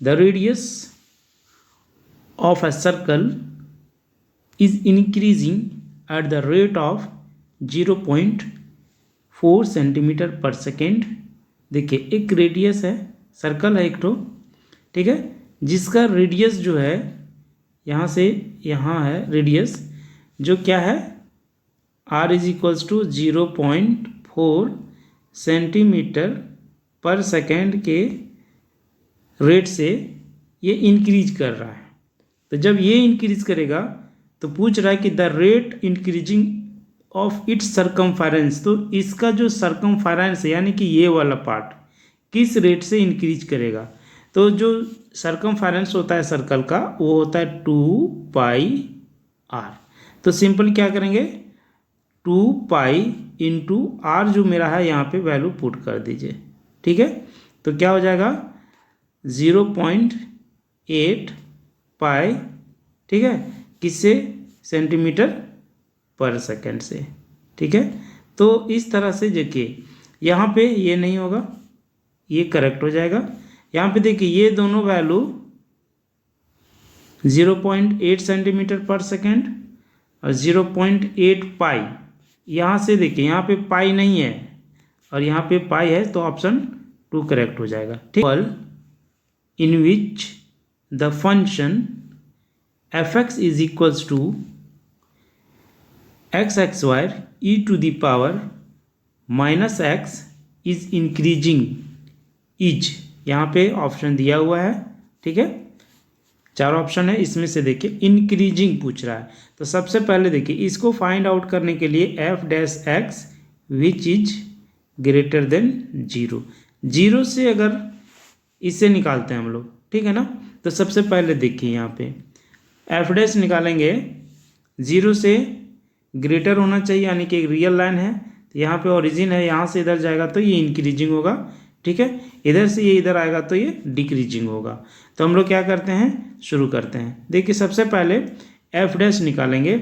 The radius of a circle is increasing at the rate of 0.4 centimetre per second. देखिए एक radius है, circle है एक तो, ठीक है, जिसका रेडियस जो है यहाँ से यहाँ है रेडियस, जो क्या है r is equals to 0.4 centimetre per second के रेट से ये इंक्रीज कर रहा है। तो जब ये इंक्रीज करेगा तो पूछ रहा है कि the rate increasing of its circumference, तो इसका जो सरकमफेरेंस है यानी कि ये वाला पार्ट किस रेट से इंक्रीज करेगा। तो जो सरकमफेरेंस होता है सर्कल का वो होता है 2πr। तो सिंपल क्या करेंगे 2π इंटू आर जो मेरा है यहाँ पे वैल्यू पुट कर दीजिए, ठीक है। तो क्या हो जाएगा 0.8 पाई, ठीक है, किससे सेंटीमीटर पर सेकेंड से, ठीक है। तो इस तरह से देखिए यहाँ पे ये नहीं होगा, ये करेक्ट हो जाएगा। यहाँ पे देखिए ये दोनों वैल्यू 0.8 सेंटीमीटर पर सेकेंड और 0.8 पाई, यहाँ से देखिए यहाँ पे पाई नहीं है और यहाँ पे पाई है, तो ऑप्शन 2 करेक्ट हो जाएगा, ठीक। In which the function fx is equals to x(y) e to the power minus x is increasing is, यहाँ पे ऑप्शन दिया हुआ है, ठीक है, 4 ऑप्शन है, इसमें से देखिए इंक्रीजिंग पूछ रहा है। तो सबसे पहले देखिए इसको फाइंड आउट करने के लिए f(x) which is greater than 0, 0 से अगर इससे निकालते हैं हम लोग, ठीक है ना। तो सबसे पहले देखिए यहाँ पे f' निकालेंगे 0 से ग्रेटर होना चाहिए, यानी कि एक रियल लाइन है, तो यहाँ पे ओरिजिन है, यहाँ से इधर जाएगा तो ये इंक्रीजिंग होगा, ठीक है, इधर से ये इधर आएगा तो ये डिक्रीजिंग होगा। तो हम लोग क्या करते हैं, शुरू करते हैं। देखिए सबसे पहले f' निकालेंगे,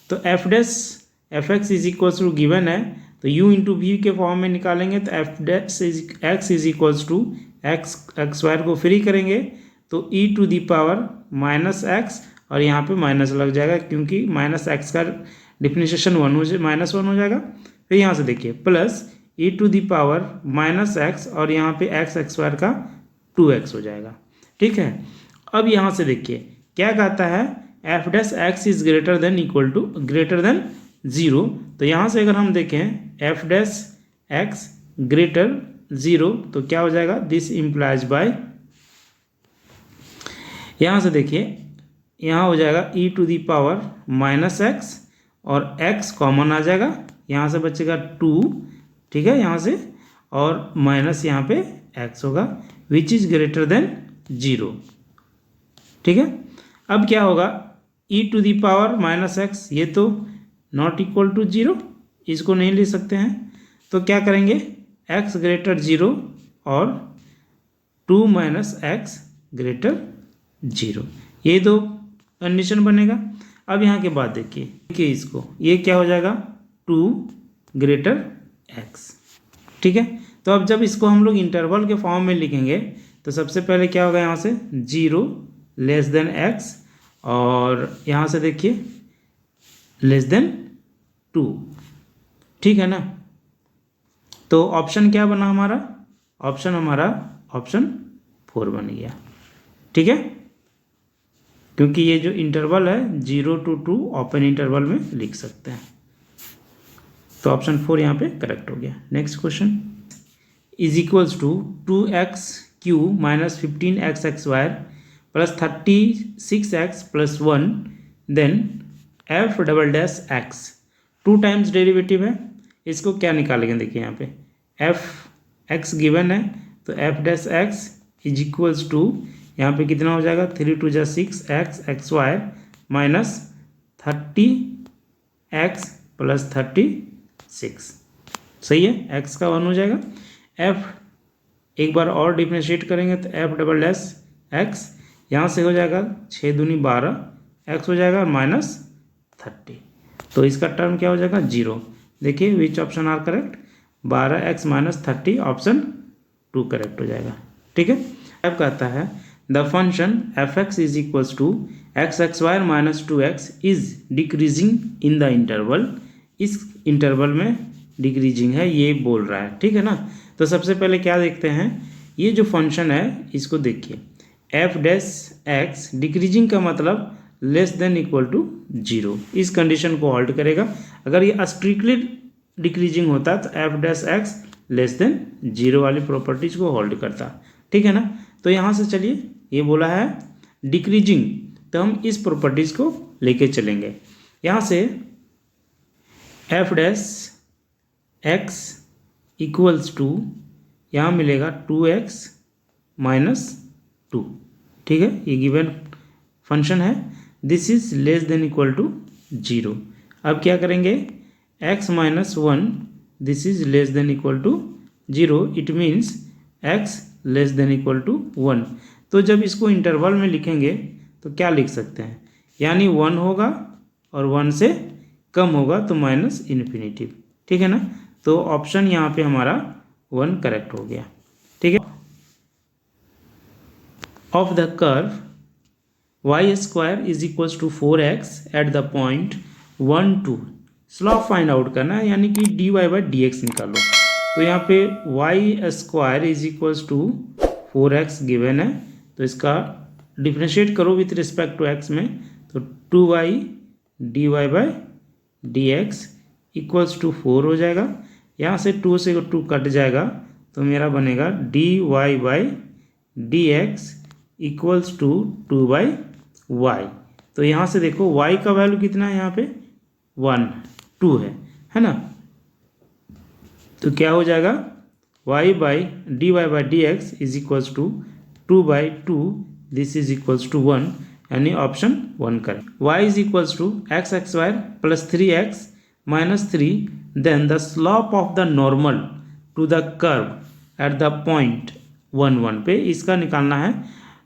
तो f(x) is equals to given है, तो u इंटू वी के फॉर्म में निकालेंगे, तो f(x) is equals to x² को फ्री करेंगे तो e to the power minus x, और यहाँ पे माइनस लग जाएगा क्योंकि माइनस एक्स का डिफरेंशिएशन -1 हो जाएगा। फिर यहाँ से देखिए plus e to the power minus x, और यहाँ पे x² का 2x हो जाएगा, ठीक है। अब यहाँ से देखिए क्या कहता है f' is greater than equal to greater than 0, तो यहाँ से अगर हम देखें f' ग्रेटर 0 तो क्या हो जाएगा, दिस इम्प्लाइज बाय, यहाँ से देखिए यहाँ हो जाएगा e to the power minus x और x कॉमन आ जाएगा, यहाँ से बचेगा 2, ठीक है, यहाँ से, और माइनस यहाँ पे x होगा विच इज ग्रेटर देन 0, ठीक है। अब क्या होगा e to the power minus x, ये तो नॉट इक्वल टू 0, इसको नहीं ले सकते हैं, तो क्या करेंगे x ग्रेटर 0 और 2 माइनस एक्स ग्रेटर 0, ये दो कंडीशन बनेगा। अब यहाँ के बाद देखिए इसको, ये क्या हो जाएगा 2 ग्रेटर x, ठीक है। तो अब जब इसको हम लोग इंटरवल के फॉर्म में लिखेंगे तो सबसे पहले क्या होगा, यहाँ से 0 लेस देन x, और यहाँ से देखिए लेस देन 2, ठीक है ना। तो ऑप्शन क्या बना हमारा, ऑप्शन 4 बन गया, ठीक है, क्योंकि ये जो इंटरवल है 0 to 2 ओपन इंटरवल में लिख सकते हैं। तो ऑप्शन 4 यहाँ पे करेक्ट हो गया। Next question, is equals to 2x³ minus 15xy plus 36x plus 1 then f'(x) 2 times derivative है, इसको क्या निकालेंगे, देखिए यहाँ पे f(x) गिवन है, तो f'(x) इज इक्वल्स टू यहाँ पे कितना हो जाएगा 3 2 जा 6x xy minus 30x plus 36, सही है, x का 1 हो जाएगा। f एक बार और डिफरेंशिएट करेंगे तो f'(x) यहाँ से हो जाएगा 6 दूनी 12 x हो जाएगा माइनस 30, तो इसका टर्म क्या हो जाएगा 0। देखिए which option are correct, 12x minus 30, option 2 correct हो जाएगा, ठीक है। अब कहता है the function f x is equals to x x y minus 2x is decreasing in the interval, इस इंटरवल में डिक्रीजिंग है ये बोल रहा है, ठीक है ना। तो सबसे पहले क्या देखते हैं, ये जो फंक्शन है इसको देखिए, एफ डैश एक्स डिक्रीजिंग का मतलब लेस देन इक्वल टू 0, इस कंडीशन को होल्ड करेगा। अगर ये स्ट्रिक्टली डिक्रीजिंग होता तो F dash x less than 0 वाली प्रॉपर्टीज को होल्ड करता, ठीक है ना। तो यहाँ से चलिए, ये बोला है डिक्रीजिंग, तो हम इस प्रॉपर्टीज को लेके चलेंगे। यहाँ से f dash x equals to यहाँ मिलेगा 2x माइनस 2, ठीक है, ये गिवन फंक्शन है। This is less than equal to 0। अब क्या करेंगे, x minus 1, this is less than equal to 0, it means x less than equal to 1। तो जब इसको इंटरवल में लिखेंगे तो क्या लिख सकते हैं, यानी 1 होगा और 1 से कम होगा तो माइनस इन्फिनिटी, ठीक है ना। तो ऑप्शन यहाँ पे हमारा 1 करेक्ट हो गया, ठीक है। Of the curve y square is equals to 4x at the point 1 2, slope find out करना है, यानी कि dy बाई डी एक्स निकालो। तो यहाँ पे y square is equals to 4x given है, तो इसका डिफ्रेंशिएट करो विथ रिस्पेक्ट टू x में, तो 2y dy by d x equals to 4 हो जाएगा। यहाँ से 2 से 2 कट जाएगा तो मेरा बनेगा dy by d x equals to 2 by y. तो यहाँ से देखो y का वैल्यू कितना है, यहाँ पे 1 2 है ना। तो क्या हो जाएगा, y by d x is equals to 2 by 2, this is equals to 1, यानी ऑप्शन 1 करें। y is equals to x x y plus 3x minus 3, then the slope of the normal to the curve at the point 1 1 पे, इसका निकालना है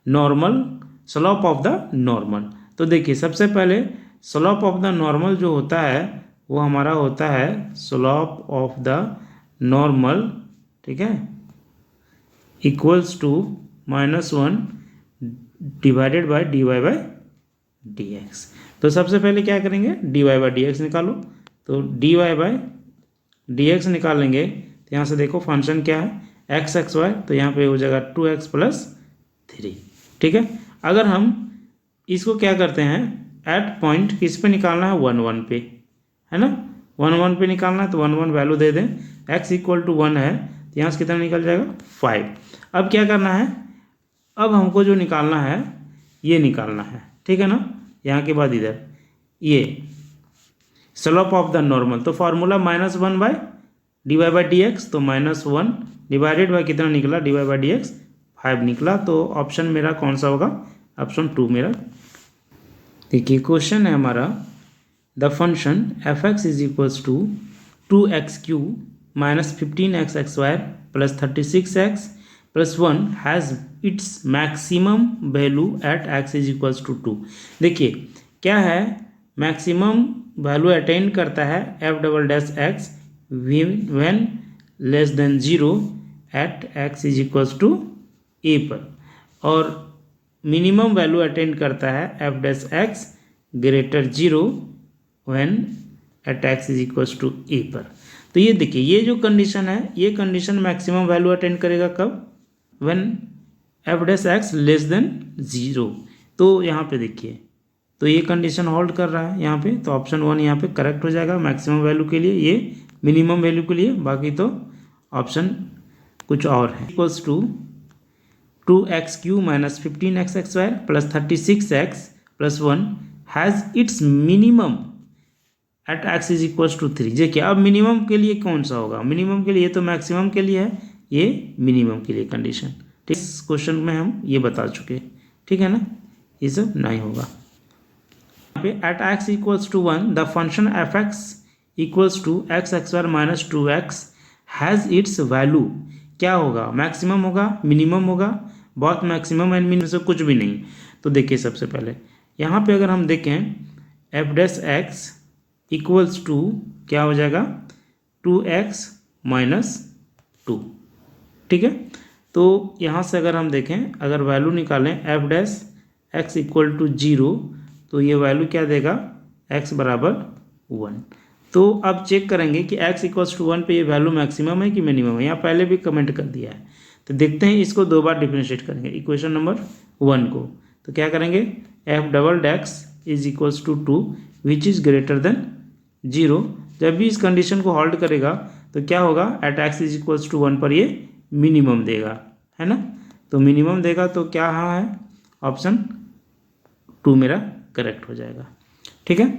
normal, slope of the normal. तो देखिए सबसे पहले स्लोप ऑफ द नॉर्मल जो होता है वो हमारा होता है स्लोप ऑफ द नॉर्मल, ठीक है, equals to -1 divided by dy by d x. तो सबसे पहले क्या करेंगे, dy बाई डी एक्स निकालो। तो dy बाई डी एक्स निकालेंगे तो यहाँ से देखो फंक्शन क्या है, एक्स एक्स वाई, तो यहाँ पे हो जाएगा 2x प्लस 3, ठीक है। अगर हम इसको क्या करते हैं, एट पॉइंट किस पे निकालना है, 1 1 पे, है ना, 1 1 पे निकालना है, तो 1 1 वैल्यू दे दें, x इक्वल टू 1 है तो यहाँ से कितना निकल जाएगा 5। अब क्या करना है, अब हमको जो निकालना है ये निकालना है, ठीक है ना। यहाँ के बाद इधर ये स्लोप ऑफ द नॉर्मल, तो formula -1 by D by d x, तो -1 डिवाइडेड बाई कितना निकला, डी बाई डी एक्स 5 निकला। तो ऑप्शन मेरा कौन सा होगा, ऑप्शन 2 मेरा। देखिए क्वेश्चन है हमारा, the function f x is equals to 2x³ minus 15x² plus 36x plus 1 has its maximum value at x is equals to 2। देखिए क्या है, मैक्सिमम वैल्यू अटेन करता है f double dash x when less than 0 at x is equals to a पर, और minimum value attain करता है f dash x greater 0 when at x is equals to a पर। तो ये देखिए ये जो कंडीशन है, ये कंडीशन मैक्सिमम वैल्यू अटेन करेगा कब, when f dash x less than 0। तो यहाँ पे देखिए, तो ये कंडीशन होल्ड कर रहा है यहाँ पे, तो ऑप्शन 1 यहाँ पे करेक्ट हो जाएगा मैक्सिमम वैल्यू के लिए, ये मिनिमम वैल्यू के लिए, बाकी तो ऑप्शन कुछ और है। Equals to 2x³ minus 15x² plus 36x plus 1 has its minimum at x is equals to 3। देखिए अब मिनिमम के लिए कौन सा होगा, मिनिमम के लिए तो मैक्सिमम के लिए है, ये मिनिमम के लिए कंडीशन, ठीक। इस क्वेश्चन में हम ये बता चुके, ठीक है ना, ये सब नहीं होगा। यहाँ पे at x equals to 1 the function f x equals to x x y minus 2x has its value, क्या होगा, मैक्सिमम होगा, मिनिमम होगा, बहुत मैक्सिमम एंड मिनिमम से कुछ भी नहीं। तो देखिए सबसे पहले यहाँ पे अगर हम देखें f dash x equals to क्या हो जाएगा 2x माइनस 2, ठीक है। तो यहाँ से अगर हम देखें, अगर वैल्यू निकालें f dash x equal to 0, तो ये वैल्यू क्या देगा, x बराबर 1। तो अब चेक करेंगे कि x इक्वल्स टू 1 पे ये वैल्यू मैक्सिमम है कि मिनिमम है। यहाँ पहले भी कमेंट कर दिया है, तो देखते हैं इसको 2 बार डिफरेंशिएट करेंगे इक्वेशन नंबर 1 को। तो क्या करेंगे, f double dash x is equals to 2 which is greater than 0। जब भी इस कंडीशन को होल्ड करेगा तो क्या होगा, at x is equals to 1 पर ये मिनिमम देगा, है ना। तो मिनिमम देगा तो क्या हाँ है, ऑप्शन 2 मेरा करेक्ट हो जाएगा। ठीक है।